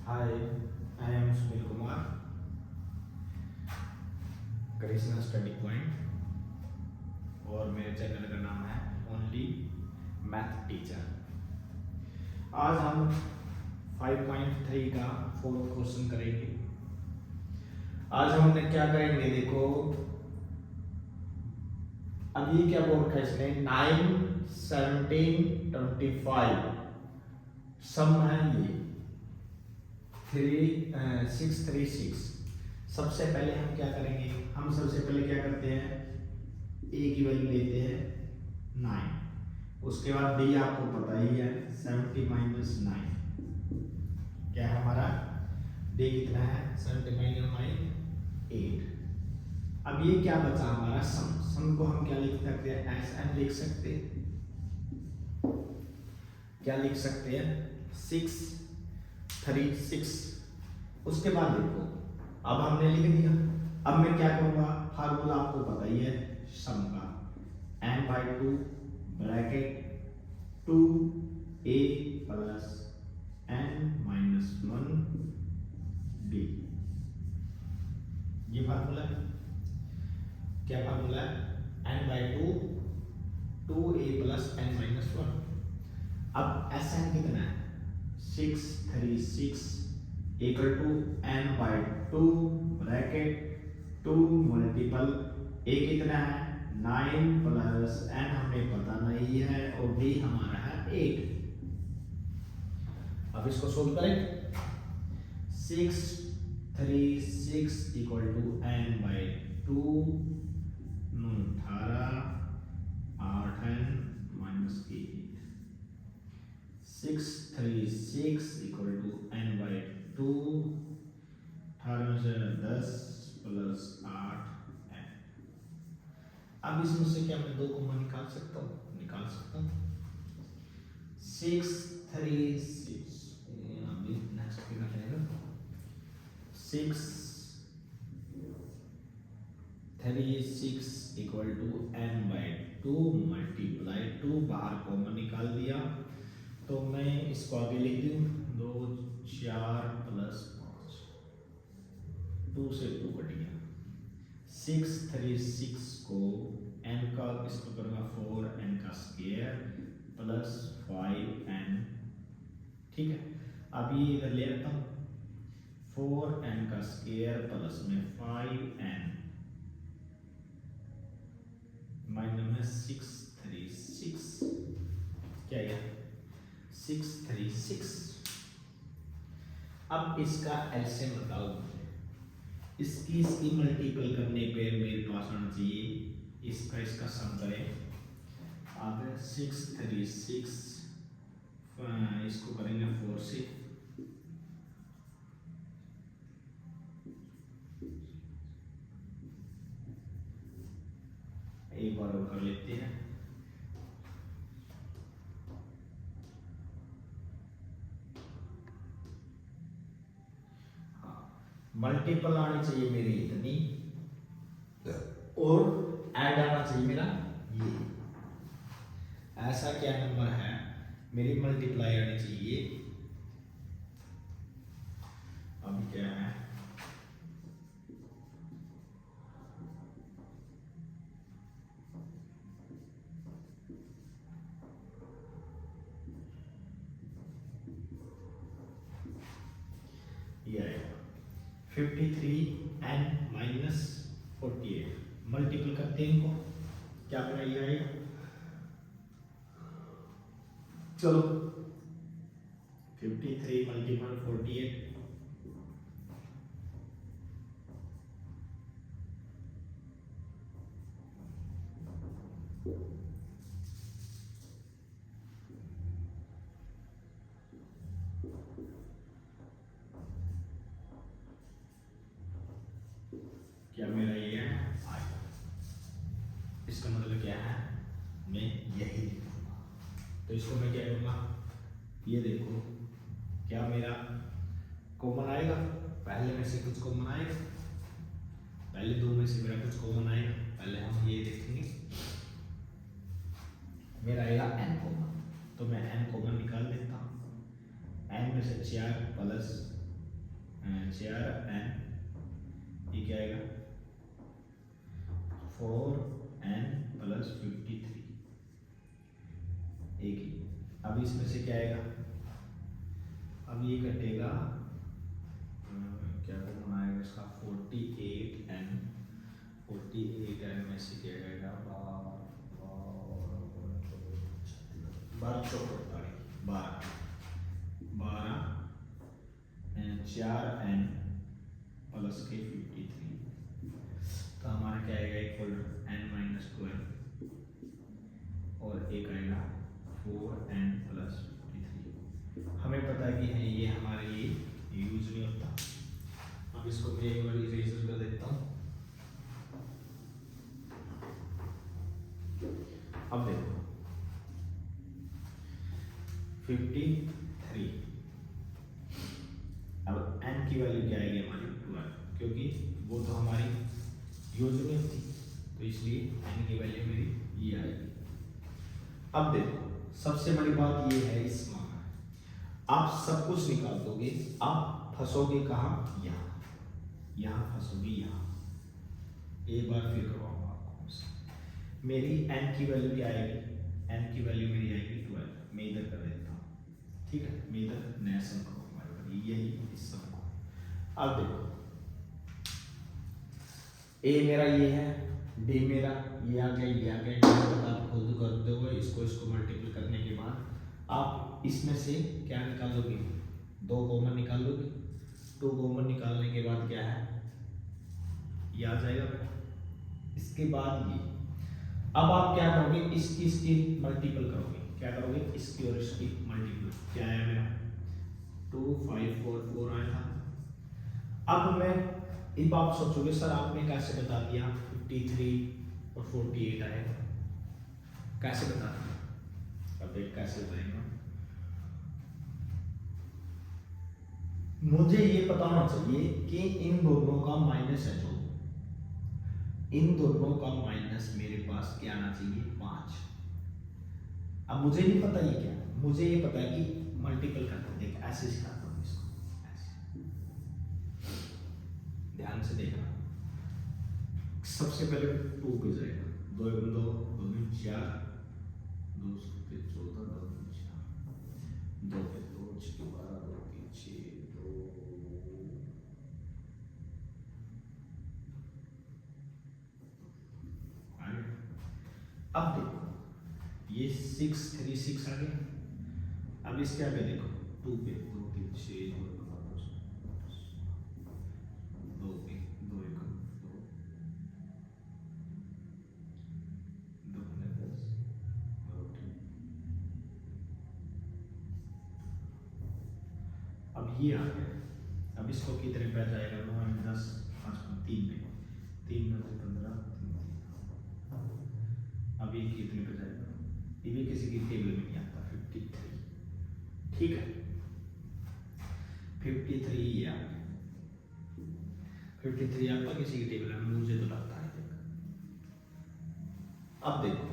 Hi, I am Sunil Kumar, Krishna study point, और मेरे channel का नाम है ओनली मैथ टीचर। आज हम 5.3 का फोर्थ क्वेश्चन करेंगे। आज हमने क्या करेंगे, देखो अब ये क्या बोल रखा है इसने, 9, 17, 25 सम है ये 636। सबसे पहले हम क्या करेंगे, हम सबसे पहले क्या करते हैं, ए की वैल्यू लेते हैं 9, उसके बाद डी आपको पता ही है 70 माइनस 9, क्या है हमारा डी कितना है 70 माइनस 9 8। अब ये क्या बचा हमारा सम, सम को हम क्या लिख सकते हैं, एस एन लिख सकते हैं, क्या लिख सकते हैं 636। उसके बाद देखो अब हमने लिख दिया, अब मैं क्या करूंगा, फार्मूला आपको पता ही है सम का, n/2 bracket 2a plus n-1 d, ये फार्मूला है। क्या फार्मूला है, n/2 2a प्लस n-1। अब Sn कितना है 636 equal to n/2 bracket 2 multiple a कितना है 9 प्लस n हमें पता नहीं है और d हमारा है 8। अब इसको सोल्व करें, 636 equal to n/2 18 8n minus 8, 636 equal to n/2 18 से 10 प्लस 8n। अब इसमें से क्या मैं 2 कॉमन निकाल सकता हूँ, निकाल सकता हूँ। 636 अभी नेक्स्ट फिगर रहेगा 636 इक्वल टू n/2 मल्टीप्लाई 2, बाहर कॉमन निकाल दिया तो मैं इसको आगे लिख दूं 2 4 प्लस 5, 2 से 2 कट गया। 636 को n का इसको करूंगा 4n का स्क्वायर प्लस 5n, ठीक है। अब ये इधर ले आता हूं 4n का स्क्वायर प्लस में 5n माइनस में 636, क्या है 636। अब इसका एलसीएम बताओ मुझे, इसकी मल्टीपल करने पे मेरे पास आना चाहिए, इसका सम करें। अब 636 इसको करेंगे 4 से, एक बार और कर लेते हैं। मल्टीपल आनी चाहिए मेरी इतनी और ऐड आना चाहिए मेरा ये, ऐसा क्या नंबर है मेरी मल्टीप्लाई आनी चाहिए। अब क्या है ये आएगा 53n माइनस 48, मल्टीपल करते हैं इनको, क्या मेरा ये आएगा, चलो 53 मल्टीपल 48, क्या मेरा ये है आएगा। इसका मतलब क्या है, मैं यही लिखूंगा, तो इसको मैं क्या करूंगा, ये देखो क्या मेरा कॉमन आएगा, पहले में से कुछ कॉमन आएगा, पहले 2 में से मेरा कुछ कॉमन आएगा, पहले हम ये देखेंगे मेरा आएगा n कॉमन, तो मैं n कॉमन निकाल देता हूँ, n में से 4 प्लस 4n, ये क्या आएगा 4n प्लस 53 एक ही। अब इसमें से क्या आएगा, अब ये कटेगा क्या कॉमन आएगा इसका 48n में से क्या आएगा 12 चौक 12 4n प्लस के 53, तो हमारा क्या आएगा इक्वल n माइनस 12 और एक आएगा 4n प्लस 53। हमें पता है कि है ये हमारे लिए यूज नहीं होता। अब इसको मैं एक बार इरेजर कर देता हूँ। अब देखो 53, अब n की वैल्यू क्या आएगी हमारी 12, क्योंकि वो तो हमारी यूज नहीं होती, तो इसलिए n की वैल्यू मेरी ये आएगी। अब देखो सबसे बड़ी बात ये है इसमें आप सब कुछ निकाल दोगे, आप फंसोगे कहाँ, यहाँ फंसोगे यहाँ। एक बार फिर करवाऊंगा आपको, मेरी n की वैल्यू क्या आएगी, n की वैल्यू मेरी आएगी 12, मैं इधर कर देता हूँ, ठीक है, मैं इधर नया सम करूँगा यही इस सम को। अब देखो a मेरा ये है, d मेरा ये आ गया, आप खुद कर दोगे इसको मल्टीपल करने के बाद आप इसमें से क्या निकाल दोगे, 2 कॉमन निकाल दोगे। 2 कॉमन निकालने के बाद क्या है ये आ जाएगा। इसके बाद ये अब आप क्या करोगे, इसकी मल्टीपल करोगे, क्या करोगे इसकी और इसकी मल्टीपल, क्या आया मेरा 2544 आया था। अब मैं अब आप सोचोगे सर आपने कैसे बता दिया 53 और 48 आएगा, कैसे बता दिया, अब देख कैसे बताएंगे। मुझे ये पता होना चाहिए कि इन दोनों का माइनस है, जो इन दोनों का माइनस मेरे पास क्या आना चाहिए 5। अब मुझे नहीं पता ये क्या, मुझे ये पता है कि मल्टीपल करते, देख ऐसे सिखाता हूँ इसको, ऐसे ध्यान से देखना। सबसे पहले 2 पे जाएगा, 2 2 2 4 2 पे 14 2 4 2 पे 2 6 12 2 3 6 2। अब देखो ये 6 3 6 आ गया। अब इसके आगे देखो 2 पे 2 3 6 2 पे 2 1 2 2 10 2 3। अब ये आ गया। अब इसको कितने पे जाएगा 9 10 5 3 पे 3 में से 15 3। अब ये कितने पे जाएगा, ये भी किसी की टेबल में नहीं आता 53, ठीक है 53 ये आ गया। 53 आता किसी की टेबल में, मुझे तो लगता है। अब देखो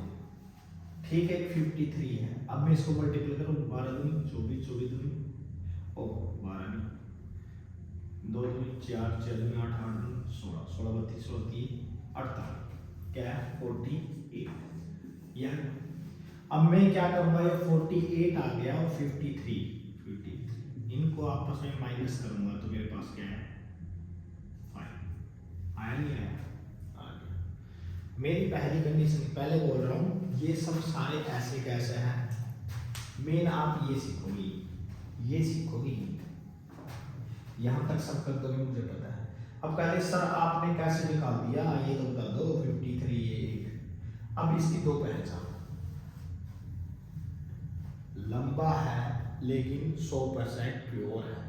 ठीक है 53 है, अब मैं इसको मल्टीप्लाई करूं 12 दूनी 24 24 दूनी ओ 12 नहीं 2 दूनी 4 4 दूनी 8 8 दूनी 16 16 32 16 3 48 क्या है 48 यार। अब मैं क्या करूंगा, ये 48 आ गया और 53 इनको आपस में माइनस करूंगा तो मेरे पास क्या है 5 आया नहीं आया, आ गया। मेरी पहली कंडीशन पहले बोल रहा हूँ, ये सब सारे ऐसे कैसे हैं, मेन आप ये सीखोगे यहाँ तक सब कर दोगे मुझे पता है। अब कह रहे सर आपने कैसे निकाल दिया, ये तो बता दो 53 ये 1। अब इसकी 2 पहचान, लंबा है लेकिन 100% प्योर है,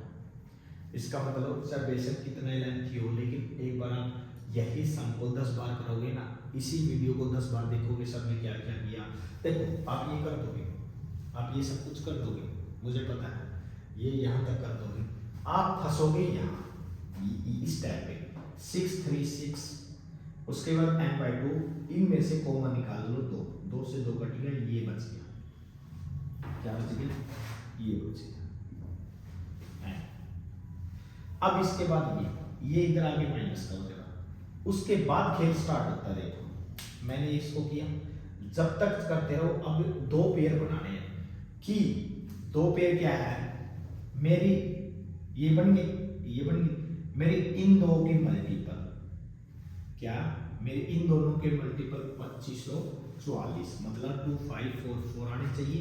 इसका मतलब ऑब्जर्वेशन कितने लेंथ हो, लेकिन एक बार आप यही सम को 10 बार करोगे ना, इसी वीडियो को 10 बार देखोगे सर ने क्या क्या किया, देखो आप ये कर दोगे, आप ये सब कुछ कर दोगे मुझे पता है, ये यहाँ तक कर दोगे, आप फंसोगे यहाँ इस टाइप पे 6 3 6। उसके बाद n/2 इनमें से कॉमन निकाल लो, 2 से 2 कट गया, ये बच गया, क्या बच गया ये बच गया। अब इसके बाद ये इधर आगे माइनस का हो जाएगा। उसके बाद खेल स्टार्ट होता है। देखो मैंने इसको किया, जब तक करते रहो। अब दो पेयर बनाने हैं कि दो पेयर क्या है मेरी, ये बन गई मेरी इन दो की मल्टीपल, क्या मेरे इन दोनों के मल्टीपल 2544 मतलब 2544 आने चाहिए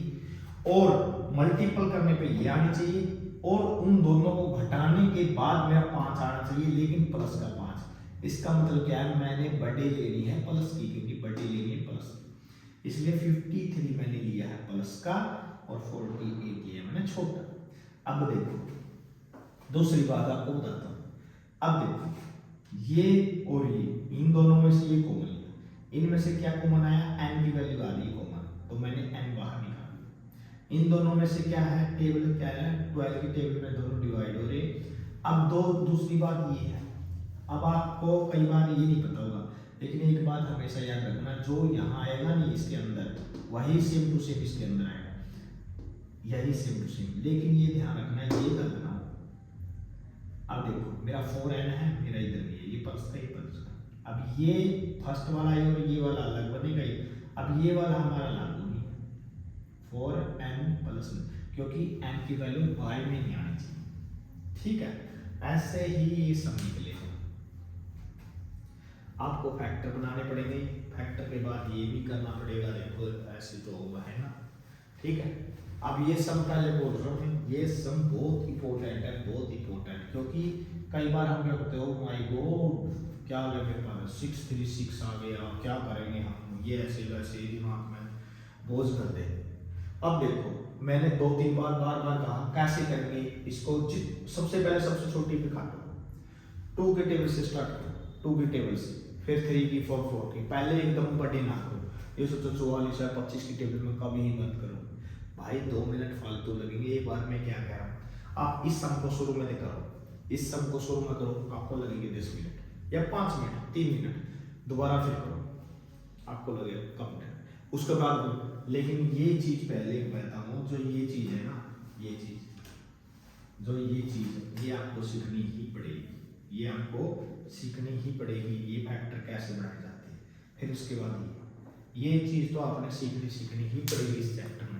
और मल्टीपल करने पे ये आनी चाहिए और उन दोनों को घटाने के बाद मेरा 5 आना चाहिए, लेकिन प्लस का 5। इसका मतलब क्या है, मैंने बर्थडे लेनी है प्लस की, क्योंकि बर्थडे लेनी है प्लस की, इसलिए 53 मैंने लिया है प्लस का और 48 लिया मैंने छोटा। अब देखो दूसरी बात आपको बताता हूँ। अब देखो ये और ये इन दोनों में से ये कॉमन लिया, इनमें से क्या कॉमन आया, n की वैल्यू आ रही है कॉमन, तो मैंने n बाहर निकाल लिया। इन दोनों में से क्या है, टेबल क्या है 12 की टेबल में दोनों डिवाइड हो रहे। अब दूसरी बात ये है, अब आपको कई बार ये नहीं पता होगा, लेकिन एक बात हमेशा याद रखना, जो यहाँ आएगा नहीं इसके अंदर वही सेम टू सेम इसके अंदर आएगा, यही सेम टू सेम। लेकिन ये ध्यान रखना ये गलत ना हो। अब देखो मेरा 4n है, मेरा इधर भी है, ये प्लस का ये प्लस का। अब ये फर्स्ट वाला है और ये वाला अलग बनेगा ही। अब ये वाला हमारा लागू नहीं है 4n प्लस, क्योंकि n की वैल्यू y में नहीं आनी चाहिए। ठीक है, ऐसे ही ये सब निकलेगा। आपको फैक्टर बनाने पड़ेंगे, फैक्टर के बाद ये भी करना पड़ेगा। देखो ऐसे तो होगा है ना। ठीक है, अब ये सम पहले बोल रहा हूँ, ये सम बहुत इंपॉर्टेंट है, बहुत इंपॉर्टेंट, क्योंकि कई बार हम क्या करते हो, माय गॉड क्या लगे मेरे पास 636 आ गया, क्या करेंगे हम, ये ऐसे वैसे दिमाग में बोझ कर दे। अब देखो मैंने 2-3 बार कहा कैसे करेंगे इसको। सबसे पहले सबसे छोटी पे काटो, 2 के टेबल से स्टार्ट करो, 2 की टेबल से, फिर 3 की 4 की, पहले एकदम बड़ी ना करो। ये सोचो 44 है 25 की टेबल में कभी ही मत करो भाई, 2 मिनट फालतू लगेंगे। एक बार मैं क्या कह रहा हूँ, आप इस सम को शुरू में करो, इस सम को शुरू में करो, आपको लगेंगे 10 मिनट या 5 मिनट 3 मिनट, दोबारा फिर करो आपको लगेगा कम टाइम, उसके बाद। लेकिन ये चीज पहले कहता हूँ, जो ये चीज है ना, ये चीज जो ये चीज है ये आपको सीखनी ही पड़ेगी, ये आपको सीखनी ही पड़ेगी। ये फैक्टर कैसे बनाए जाते हैं, फिर उसके बाद ये चीज तो आपने सीखनी ही पड़ेगी इस चैप्टर में।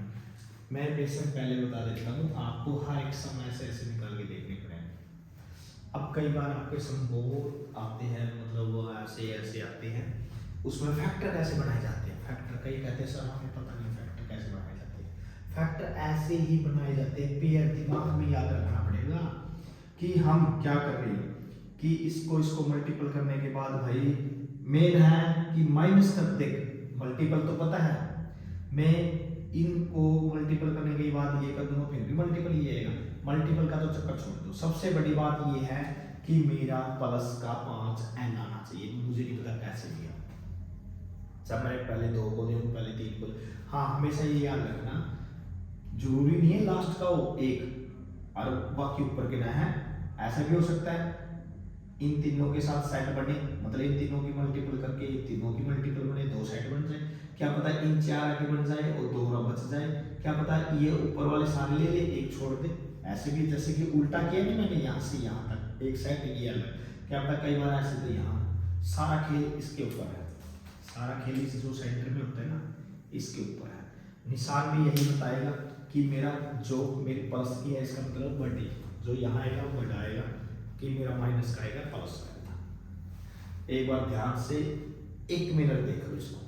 मैं बेशक पहले बता देता हूँ, आपको हर एक सम ऐसे निकाल के देखने पड़ेंगे। अब कई बार आपके सम बहुत आते हैं, मतलब वो ऐसे आते हैं, उसमें फैक्टर कैसे बनाए जाते हैं। फैक्टर कई कहते हैं सर हमें पता नहीं फैक्टर कैसे बनाए जाते हैं। फैक्टर ऐसे ही बनाए जाते हैं, पेयर दिमाग में याद रखना पड़ेगा कि हम क्या कर रहे हैं, कि इसको मल्टीपल करने के बाद भाई मेन है कि माइनस तक देख, मल्टीपल तो पता है, मैं इनको मल्टीपल करने के बाद ये कर दूंगा, फिर भी मल्टीपल ही आएगा। मल्टीपल का तो चक्कर छोड़ दो, सबसे बड़ी बात ये है कि मेरा प्लस का 5n आना चाहिए। मुझे नहीं पता कैसे दिया, जब मैंने पहले 2 को दिया पहले 3 को। हाँ हमेशा ये याद रखना, जरूरी नहीं है लास्ट का वो 1 और बाकी ऊपर के ना है, ऐसा भी हो सकता है इन तीनों के साथ सेट बने, मतलब इन तीनों की मल्टीपल करके इन तीनों की मल्टीपल बने, 2 सेट बन जाए। क्या पता इन 4 आगे बन जाए और 2 बच जाए, क्या पता ये ऊपर वाले सारे ले ले, एक छोड़ दे। ऐसे भी जैसे कि उल्टा किया नहीं मैंने, यहाँ से यहाँ तक एक सेट किया अलग, क्या पता कई बार ऐसे तो यहाँ सारा खेल इसके ऊपर है, सारा खेल इस जो सेंटर में होता है ना इसके ऊपर है। निशान भी यही बताएगा कि मेरा जो मेरी प्लस की है इसका मतलब बड़ी, जो यहाँ आएगा वो बड़ा आएगा, कि मेरा माइनस का आएगा प्लस का। एक बार ध्यान से 1 मिनट देख लो इसको।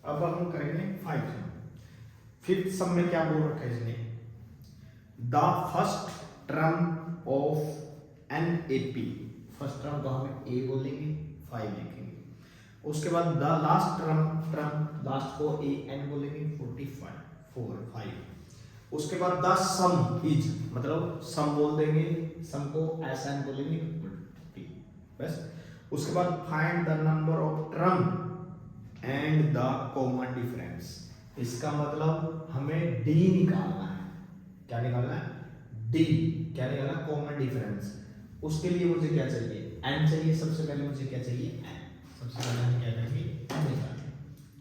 अब हम करेंगे 5th सम में क्या बोल रखा है इसने, the first term of an A P, first term को हम ए बोलेंगे 5 लिखेंगे, उसके बाद द लास्ट टर्म लास्ट को ए एन बोलेंगे 5, उसके बाद द सम इज, मतलब सम बोल देंगे, सम को एस एन बोलेंगे 40 बस। उसके बाद find the number of term and the common difference, इसका मतलब हमें डी निकालना है। क्या निकालना है? डी क्या निकाला, कॉमन डिफरेंस। उसके लिए मुझे क्या चाहिए, एन चाहिए। सबसे पहले मुझे क्या चाहिए, एन। सबसे पहले हम क्या करेंगे, एन निकालेंगे।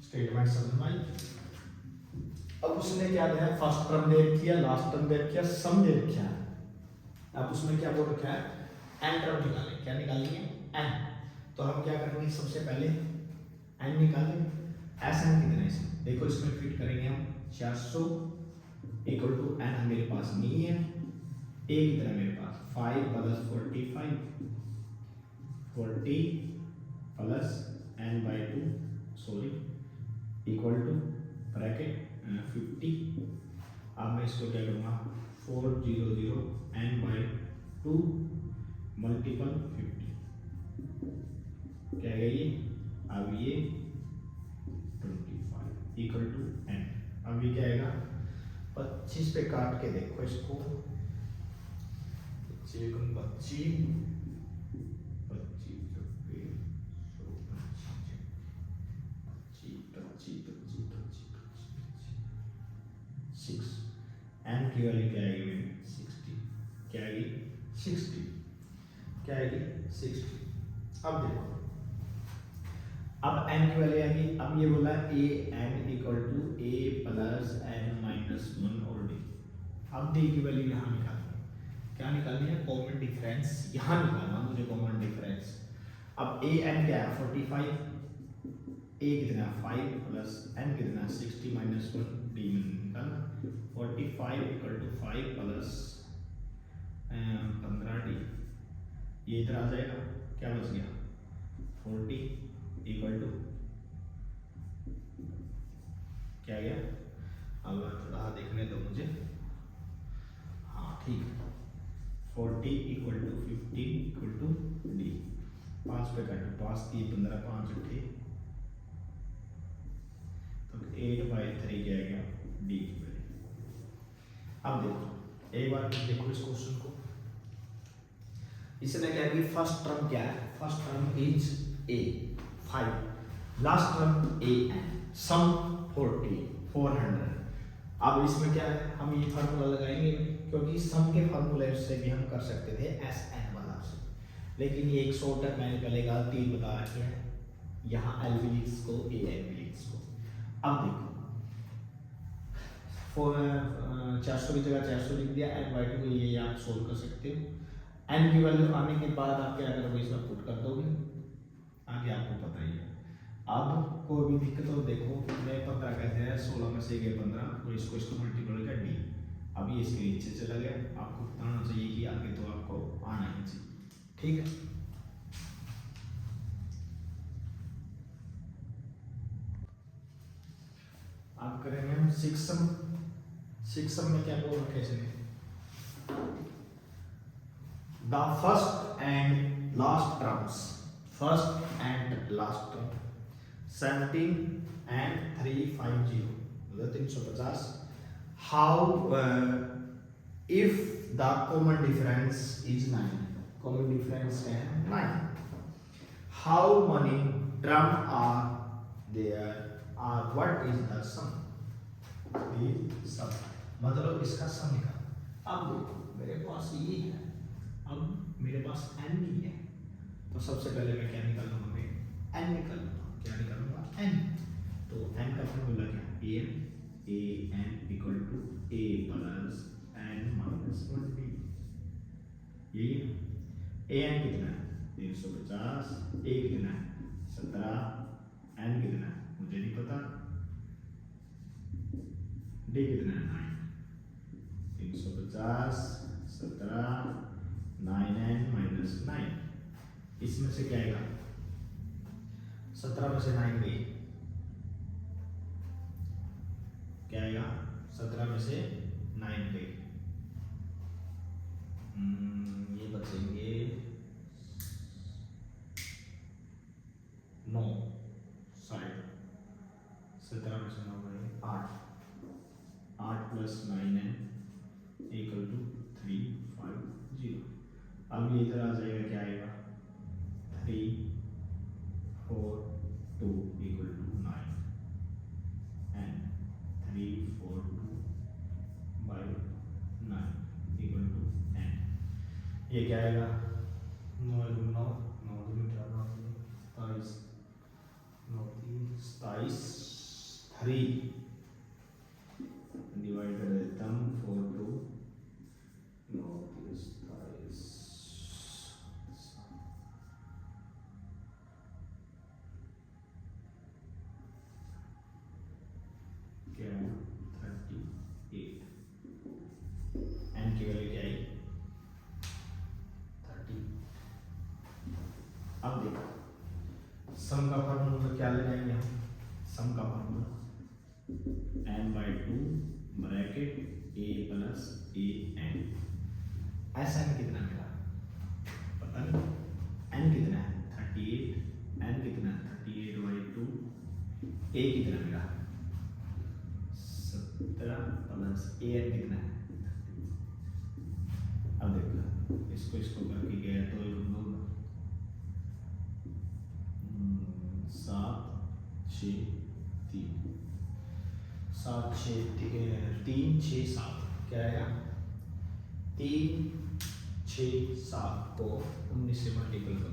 स्टेटमेंट समझ में आई। अब उसने क्या दिया है, फर्स्ट टर्म दे रखी है, लास्ट टर्म दे रखी है, सम दे रखा है। अब उसमें क्या बोल रखा है, एन टर्म निकालें। क्या निकालेंगे, एन। तो हम क्या करेंगे, सबसे पहले एन निकालेंगे। एस एन कितना है इसमें, देखो इसमें फिट करेंगे हम 400 इक्वल टू एन मेरे पास नहीं है, ए कितना मेरे पास 5 plus 45 40 plus n by 2 sorry equal to bracket 50। अब मैं इसको क्या करूँगा, 400 एन बाई 2 मल्टीपल 50 क्या है ये, अब ये 25 इक्वल टू एन। अब ये क्या आएगा, 25 पे काट के देखो इसको, 25 एन की वैल्यू क्या आएगी, 60 क्या आएगी, 60 क्या आएगी, 60। अब देखो, अब एन की वैल्यू आएगी। अब ये बोला A N equal to A plus N minus 1 और डी। अब डी की वैल्यू यहाँ निकालनी है। क्या निकालनी है, कॉमन डिफरेंस यहाँ निकालना मुझे, कॉमन डिफरेंस। अब ए एन क्या है 45, ए कितना 5 प्लस एन कितना 60 माइनस 1 डी में निकालना। 45 इक्वल टू 5 प्लस 15 डी, ये इधर आ जाएगा, क्या बच गया 40 इक्वल टू क्या गया, अब थोड़ा देखने दो मुझे, हाँ ठीक है, 40 equal to 15 equal to d. 5 पे काटो, 5 3 15 5 8 तो 8/3 क्या गया डी की वैल्यू। अब देखो एक बार देखो इस क्वेश्चन को, इसने क्या कि फर्स्ट टर्म क्या है, first term is A 5, last term A N, sum 400। अब इसमें क्या है, हम ये फार्मूला लगाएंगे क्योंकि सम के फार्मूले से भी हम कर सकते थे एस एन वाला से, लेकिन ये एक शॉर्टकट मैंने पहले गलती बता रखी है, यहाँ एल भी लिख इसको, ए एन भी लिख इसको। अब देखो 400 की जगह 400 लिख दिया, एन बाई 2 ये आप सोल्व कर सकते हो। एन की वैल्यू आने के बाद आप क्या करोगे, इसमें पुट कर दोगे, आगे आपको पता ही है। अब कोई भी दिक्कत हो, देखो मैं 15 कहते हैं, 16 में से गए 15 और इसको मल्टीपल कर डी। अब ये इसके नीचे चला गया, आपको बताना चाहिए कि आगे तो आपको आना ही चाहिए, ठीक है। आप करेंगे हम 6 सम। 6 सम में क्या बोल रखे इसने, the first and last terms, first and last term 17 and 350 मतलब 350। How if the common difference is 9, common difference है 9, how many term are there और व्हाट इज द सम, मतलब इसका सम निकाल। अब देखो मेरे पास ये है, अब मेरे पास n नहीं है, तो सबसे पहले मैं क्या निकाल लूंगा, मैं n निकाल लूंगा। क्या निकालूंगा, n। तो n का फॉर्मूला क्या है, a n equal to a plus n minus 1 b। यही a n कितना है 350, a कितना है 17, n कितना है मुझे नहीं पता, d कितना है 9। 350 17 9n माइनस 9, इसमें से क्या आएगा, 17 में से 9 गई, क्या आएगा 17 में से 9 गई, ये बचेंगे 9 साइड, 17 में से 9 गए 8 प्लस 9n इक्वल टू 350। अब ये इधर आ जाएगा, क्या आएगा 3 4 2 equal to 9 and 3 4 2 by 9 equal to ये क्या आएगा 3 डिवाइडेड देता हूँ 4 2 9 27 क्या है 38 एन की वैल्यू क्या आई 30। अब देखो सम का फॉर्मूला क्या ले जाएंगे हम सम का formula n/2 bracket a plus a n ऐसा n कितना मिला पता नहीं n कितना है 38 n कितना है 38/2 a कितना मिला 17 प्लस a n कितना है। अब देखो इसको करके गया तो 7 6 3 7 6 3 6 7 क्या आएगा 3 6 7 को 19 से मल्टीपल कर दो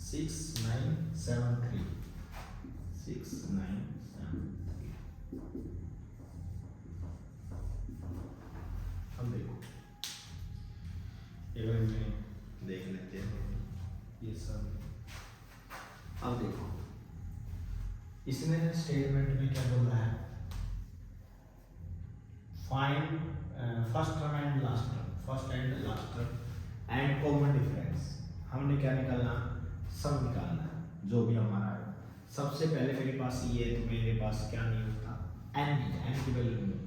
6973 6973। अब देखो एक बार में देख लेते हैं ये सब। अब देखो इसने स्टेटमेंट में क्या बोला है find first term and last term and common difference. हमने क्या निकालना सम निकालना है जो भी हमारा है। सबसे पहले मेरे पास ये है तो मेरे पास क्या नहीं था n की वैल्यू नहीं।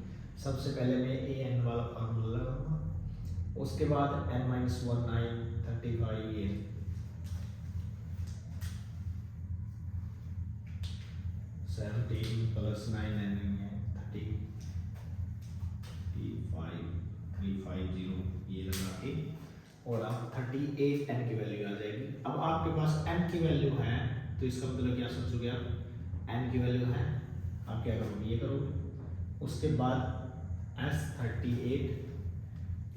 सबसे पहले मैं a n वाला फॉर्मूला लगाऊंगा उसके बाद n - 1 9 35 ये 17 प्लस 9 n है 350 ये लगा के और अब 38 n की वैल्यू आ जाएगी। अब आपके पास n की वैल्यू है तो इसका मतलब क्या सोचोगे आप n की वैल्यू है आप क्या करोगे ये करोगे उसके बाद s38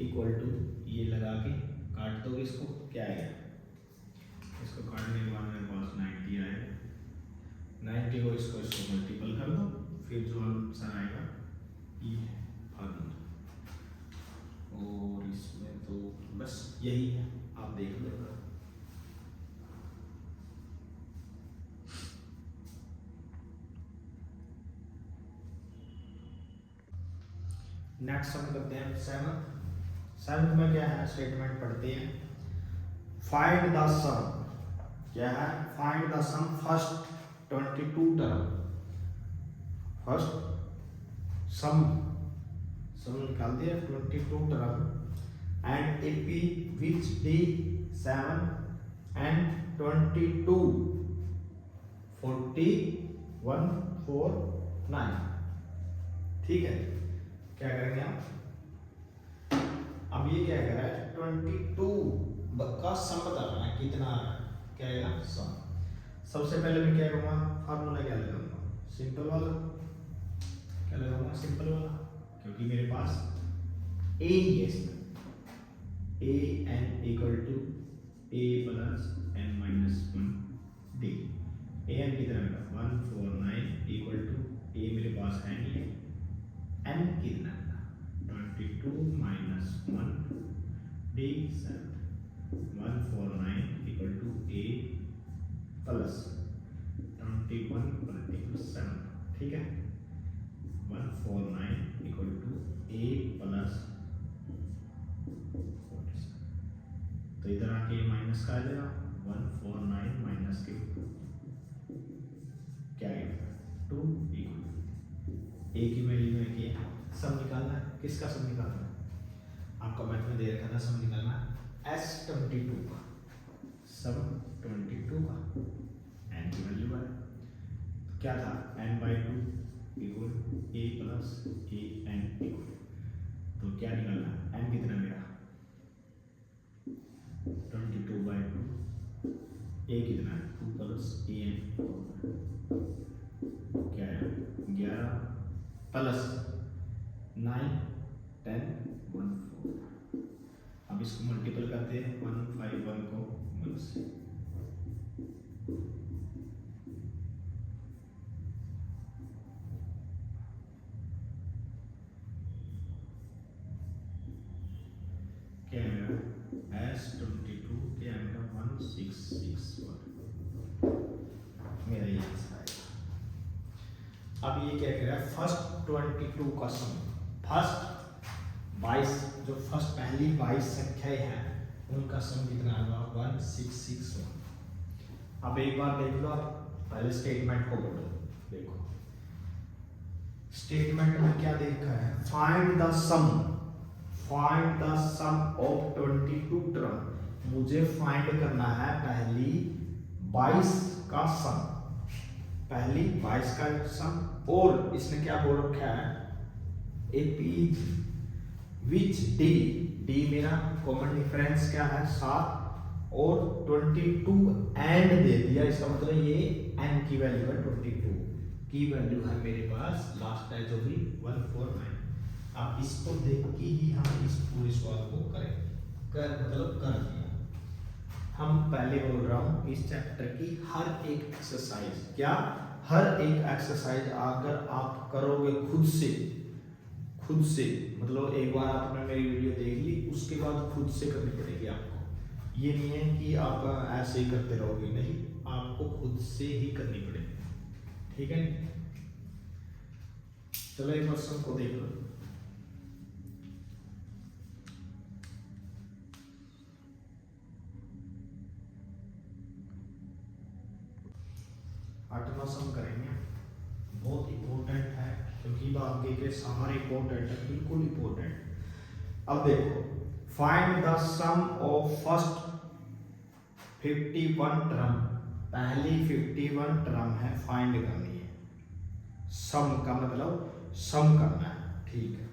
इक्वल टू ये लगा के काट दोगे इसको क्या आएगा इसको काटने के बाद मेरे पास 90 आएगा 90 को इसको मल्टीपल कर दो फिर जो आंसर आएगा ये फार्मूला और इसमें तो बस यही है आप देख लो। नेक्स्ट सम करते हैं सेवंथ में क्या है स्टेटमेंट पढ़ते हैं फाइंड द सम। क्या है find the sum first 22 term first sum निकाल दिया 22 term and AP which D7 and 22 41 4 9। ठीक है क्या करेंगे हम अब ये क्या कह रहा है 22 का सम बताना है कितना आ रहा है क्या आएगा सम। सबसे पहले मैं क्या करूँगा फार्मूला क्या लगाऊंगा सिंपल वाला क्या लगाऊंगा सिंपल वाला क्योंकि मेरे पास a ही है इसमें a n equal to a plus n minus 1 d a n कितना है 149 इक्वल टू a मेरे पास है नहीं है n कितना है 22 minus 1 d 149 equal to a plus 21 + 7 ठीक है 149 इक्वल टू a प्लस 47 तो इधर आके माइनस का आ जाएगा 149 माइनस के क्या आएगा 2 इक्वल a ए की वैल्यू में किया, सम निकालना है। किसका सम निकालना है? आपका मैथ में दे रखा था सम निकालना है S22 का, सम 22 का n की वैल्यू है, तो क्या था n/2 equal a plus a n equal, तो क्या निकालना है n कितना मेरा 22/2, a कितना है 2 प्लस a n, क्या है 11 प्लस 9 10 1 4। अब इसको मल्टीपल करते हैं 151 को 1 से, क्या है S22 क्या है मेरा 1661, मेरा ये आंसर आएगा। अब ये क्या कह रहा है फर्स्ट 22 का सम, फर्स्ट 22 जो फर्स्ट पहली 22 संख्याएं हैं उनका सम कितना आएगा 1661। अब एक बार देख लो, आप पहले स्टेटमेंट को बोलो, देखो स्टेटमेंट में क्या देखा है, find the sum of 22 term, मुझे फाइंड करना है पहली 22 का सम, पहली 22 का सम, और इसने क्या बोल रखा है AP विच डी मेरा कॉमन डिफरेंस क्या है 7, और 22 एंड दे दिया, इसका मतलब ये n की वैल्यू है 22 की वैल्यू है मेरे पास लास्ट है जो भी 149। अब इसको देख के ही हम इस पूरे सवाल को कर दिया। हम पहले बोल रहा हूँ इस चैप्टर की हर एक एक्सरसाइज, क्या हर एक एक्सरसाइज अगर आप करोगे खुद से मतलब एक बार आपने मेरी वीडियो देख ली उसके बाद खुद से करनी पड़ेगी आपको, ये नहीं है कि आप ऐसे ही करते रहोगे, नहीं आपको खुद से ही करनी पड़ेगी, ठीक है। चलो एक बार सबको देख लो। आठवां सम करेंगे, बहुत इंपॉर्टेंट है क्योंकि आगे के सारे इंपॉर्टेंट है, बिल्कुल इंपॉर्टेंट। अब देखो find the sum of first 51 term, पहली 51 टर्म है फाइंड करनी है, सम का मतलब सम करना है, ठीक है,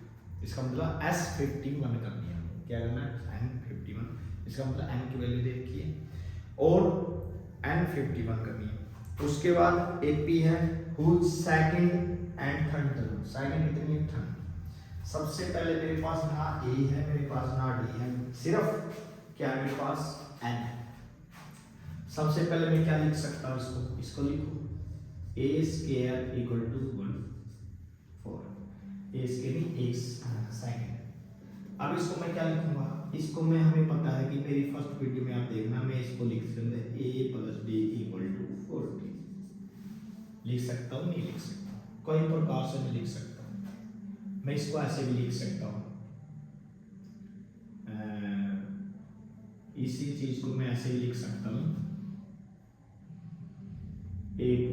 इसका मतलब S51 करनी है, क्या करना है N51, इसका मतलब n की वैल्यू देखिए और N51 करनी है। उसके बाद AP है whose second and third term, second कितनी है थर्ड। सबसे पहले मेरे पास ना A है, मेरे पास ना D है, सिर्फ क्या मेरे पास N है। सबसे पहले मैं क्या लिख सकता हूँ, इसको लिखो A square equal to 1 4, A square नहीं A सेकंड। अब इसको मैं क्या लिखूंगा, इसको मैं हमें पता है कि मेरी फर्स्ट वीडियो में आप देखना, मैं इसको लिख सकता हूँ A plus D equal to 40, लिख सकता हूँ नहीं लिख सकता, कोई प्रकार से मैं लिख सकता हूँ, मैं इसको ऐसे भी लिख सकता हूँ, इसी चीज को मैं ऐसे भी लिख सकता हूँ A2,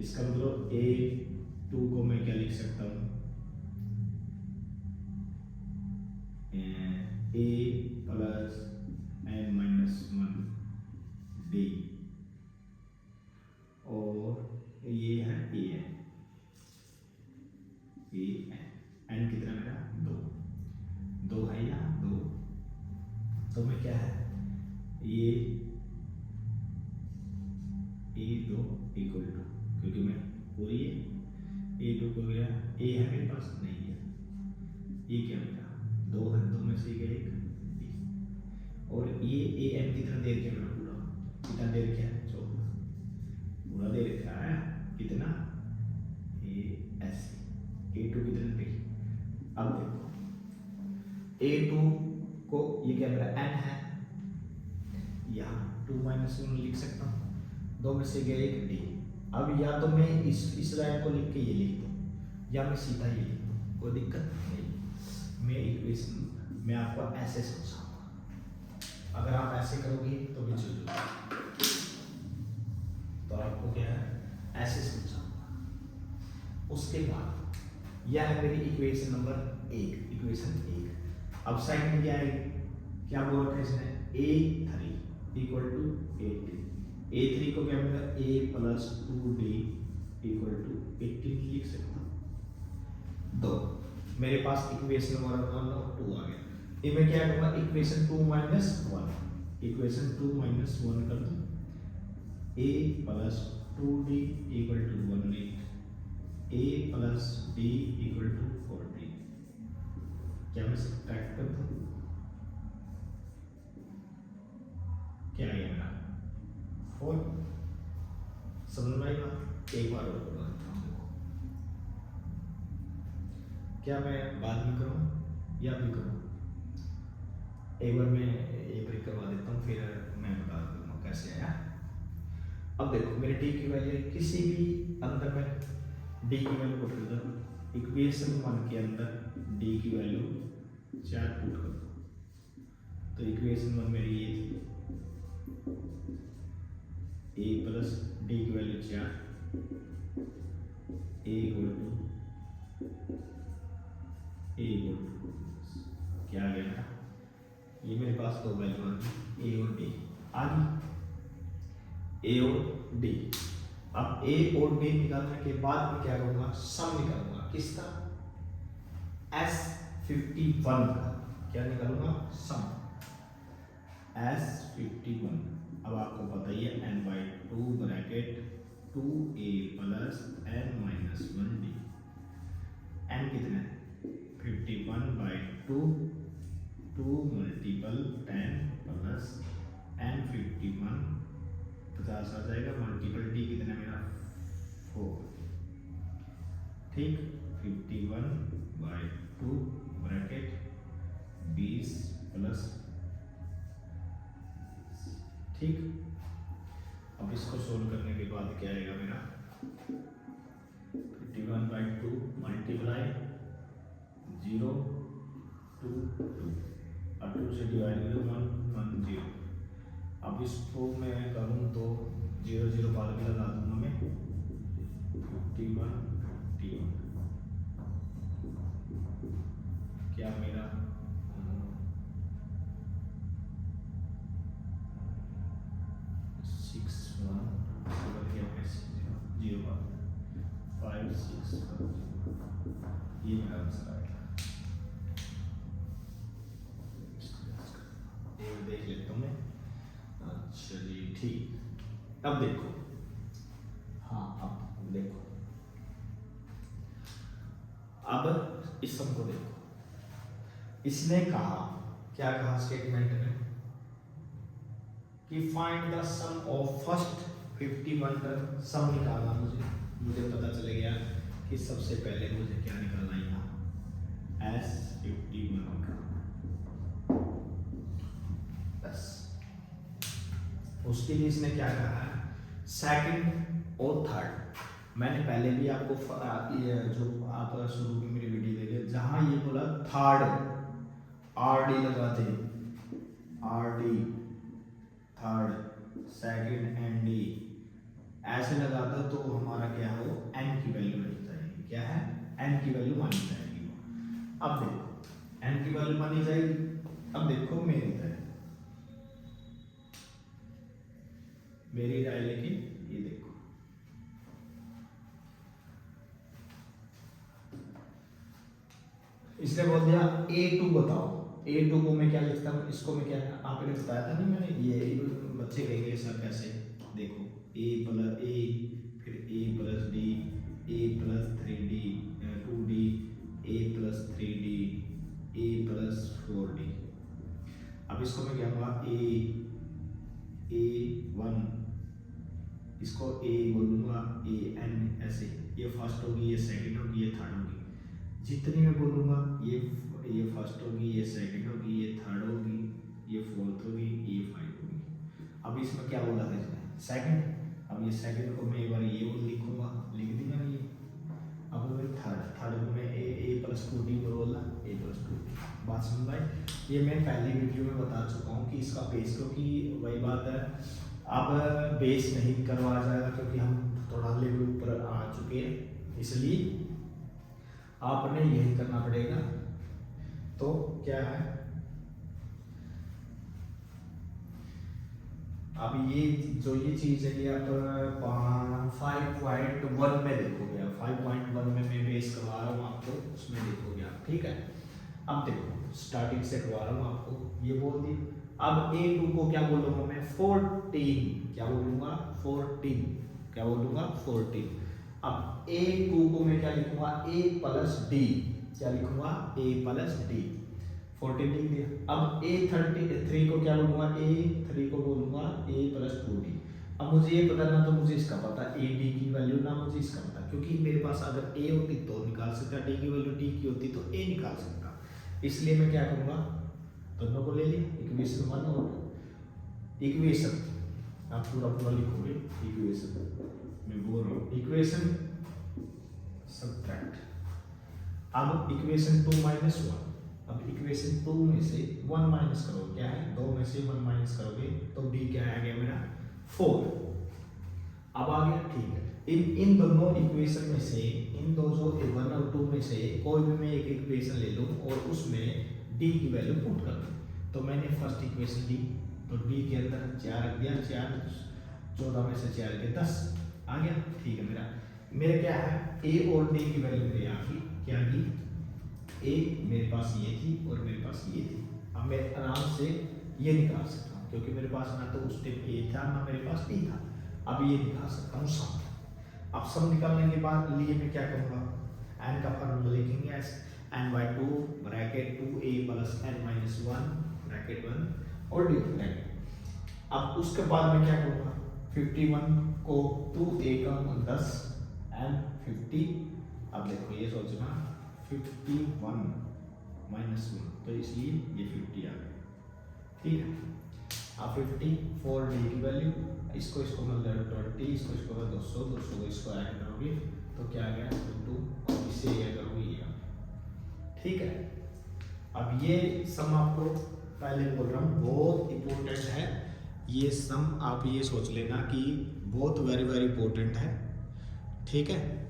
इसका मतलब A2 को मैं क्या लिख सकता हूँ A plus n minus 1 D, और ये है n कितना मेरा 2 है यहाँ 2, तो मैं क्या है ये A2 इक्वल टू, क्योंकि मैं पूरी A2 को गया A है मेरे पास नहीं है, ये क्या मेरा 2 है, 2 में से गया 1, और ये an कितना दे रखा है पूरा, कितना दे रखा है 14 पूरा दे रखा है, कितना A2 कितना पे। अब देखो A2 को ये क्या मेरा n है, यहाँ 2 माइनस 1 लिख सकता हूँ, 2 में से गया 1 D। अब या तो मैं इस लाइन को लिख के ये लिख दूँ या मैं सीधा ये लिख दूँ, कोई दिक्कत नहीं, मैं इक्वेशन मैं आपको ऐसे समझाऊंगा, अगर आप ऐसे करोगे तो भी चल जाएगा, तो आपको क्या है ऐसे समझाऊंगा। उसके बाद यह है मेरी इक्वेशन नंबर 1, इक्वेशन 1। अब सेकंड क्या है, क्या बोल रखा है इसने, A3 इक्वल टू A3 को क्या मिला, A plus 2D equal to 18 लिख सकता हूँ। दो मेरे पास इक्वेशन नंबर 1 और 2 आ गया। इनमें क्या करूँगा, इक्वेशन 2 माइनस 1, इक्वेशन 2 माइनस 1 कर दूँ, A plus 2D equal to 18, A plus D equal to 40। क्या मैं सब्ट्रैक्ट कर दूँ, क्या है मेरा 4। समझ में आई बात, एक बार और बोला देखो, क्या मैं बाद में करूँ या भी करूँ, एक बार मैं एक बार करवा देता हूँ, फिर मैं बता दूँगा कैसे आया। अब देखो मेरे डी की वैल्यू, किसी भी अंदर में डी की वैल्यू पुट कर दो, इक्वेशन 1 के अंदर डी की वैल्यू 4 पुट कर दो, तो इक्वेशन 1 मेरी ये थी, ए प्लस डी की वैल्यू 4, ए इक्वल टू क्या आ गया, ये मेरे पास दो वैल्यू आ गई, ए और डी आ गई, ए और डी। अब ए और डी निकालने के बाद मैं क्या करूँगा, सम निकालूंगा, किसका, S51 का, क्या निकालूंगा, सम S51। अब आपको पता ही है n/2 bracket 2a plus n minus 1d, n कितना है 51/2, 2 मल्टीपल 10 प्लस n 51 50 आ जाएगा, मल्टीपल d कितना मेरा 4, ठीक, 51/2 ब्रैकेट 20 प्लस, ठीक। अब इसको सोल्व करने के बाद क्या आएगा मेरा 51/2 मल्टीप्लाई 0 2 2 और 2 से डिवाइड करो 1 1 0। अब इसको मैं करूँ तो 0 0 बार के लगा दूंगा मैं 51 क्या मेरा 6 1 0 5 6 ये मेरा आंसर आएगा। ये देख लेता हूँ मैं, अच्छा जी ठीक। अब देखो, हाँ अब देखो, अब इस सम को देखो, इसने कहा, क्या कहा स्टेटमेंट में कि find the sum of first 51 term, sum निकालना मुझे पता चल गया कि सबसे पहले मुझे क्या निकालना है यहाँ S51 का, बस उसके लिए इसने क्या कहा है सेकंड और थर्ड। मैंने पहले भी आपको जो आप शुरू में मेरी वीडियो देखे, जहां ये बोला थर्ड RD लगाते, RD थर्ड, सेकंड ND ऐसे लगाता तो हमारा क्या हो, n की वैल्यू बनी जाएगी, क्या है n की वैल्यू मानी जाएगी। अब देखो n की वैल्यू मानी जाएगी, अब देखो मेरी राय लेके ये देखो, इसने बोल दिया A2 बताओ, A2 को मैं क्या लिखता हूँ, इसको मैं क्या, आपने बताया था नहीं मैंने, ये बच्चे कहेंगे सर कैसे, देखो A प्लस A, फिर A plus D, A plus 3D 2D, A plus 3D, A plus 4D। अब इसको मैं क्या कहूँगा A1, इसको A बोलूँगा, AN ऐसे, ये फर्स्ट होगी, ये सेकंड होगी, ये थर्ड होगी, जितनी मैं बोलूँगा ये फर्स्ट होगी, ये सेकंड होगी, ये थर्ड होगी, ये फोर्थ होगी, ये 5 होगी। अब इसमें क्या बोला था इसने सेकंड, अब ये सेकंड को मैं एक बार ये लिखूंगा, लिख दूंगा ये। अब मैं थर्ड को मैं A प्लस 2D बोला, A प्लस 2D, बात समझ भाई। ये मैं पहली वीडियो में बता चुका हूँ कि इसका बेस, क्योंकि वही बात है अब बेस नहीं करवाया जाएगा क्योंकि हम थोड़ा लेवल ऊपर आ चुके हैं, इसलिए आपने यही करना पड़ेगा। तो क्या है, अब ये जो ये चीज है ये आप 5.1 में देखोगे, आप 5.1 में मैं बेस करवा रहा हूँ आपको, उसमें देखोगे आप, ठीक है। अब देखो स्टार्टिंग से करवा रहा हूँ आपको, ये बोल दी। अब A2 को क्या बोलूंगा मैं, 14, क्या बोलूंगा 14, क्या बोलूंगा 14। अब A2 को मैं क्या लिखूंगा, A प्लस D, क्या लिखूंगा A प्लस D, 14 लिख दिया। अब A33 को क्या बोलूंगा, A3 को बोलूंगा A प्लस 2D। अब मुझे ये पता ना, तो मुझे इसका पता AD की वैल्यू ना, मुझे इसका पता, क्योंकि मेरे पास अगर A होती तो निकाल सकता, D की वैल्यू D की होती तो A निकाल सकता। इसलिए मैं क्या करूंगा, दोनों को ले लिया, इक्वेशन 1 और 2। इक्वेशन आप पूरा पूरा लिखोगे, इक्वेशन मैं बोल रहा हूँ, इक्वेशन सब्ट्रैक्ट। अब इक्वेशन 2 माइनस 1, अब इक्वेशन 2 में से 1 माइनस करोगे, क्या है 2 में से 1 माइनस करोगे तो b क्या आ गया मेरा 4। अब आ गया, ठीक है। इन दोनों इक्वेशन में से, इन दो जो 1 और 2 में से कोई भी मैं एक इक्वेशन ले लूँ और उसमें d की वैल्यू पुट कर दूँ। तो मैंने फर्स्ट इक्वेशन ली, तो d के अंदर 4 रख दिया, 4 14 में से 4 के 10 आ गया, ठीक है। मेरे क्या है a और d की वैल्यू मेरे यहाँ की क्या की, a मेरे पास ये थी और मेरे पास ये थी। अब मैं आराम से ये निकाल सकता हूँ, क्योंकि मेरे पास ना तो उस टाइम a था ना मेरे पास d था। अब ये निकाल सकता हूँ सम। अब सम निकालने के बाद लिए मैं क्या करूँगा, n का फॉर्मूला लिखेंगे S n/2 bracket 2a plus n minus 1 bracket 1 और d ब्रैकेट। अब उसके बाद मैं क्या करूँगा, 51 को 2a का 10 n 50। अब देखो ये सोचना 51 माइनस 1, तो इसलिए ये 50 आ गया, ठीक है। अब 54 d की वैल्यू, इसको मतलब 20, इसको 200, 200 को इसको ऐड करोगे तो क्या आ गया 2, और इससे ऐड करोगे ये, ठीक है। अब ये सम आपको पहले बोल रहा हूँ बहुत इंपॉर्टेंट है, ये सम आप ये सोच लेना कि बहुत वेरी वेरी इंपॉर्टेंट है, ठीक है।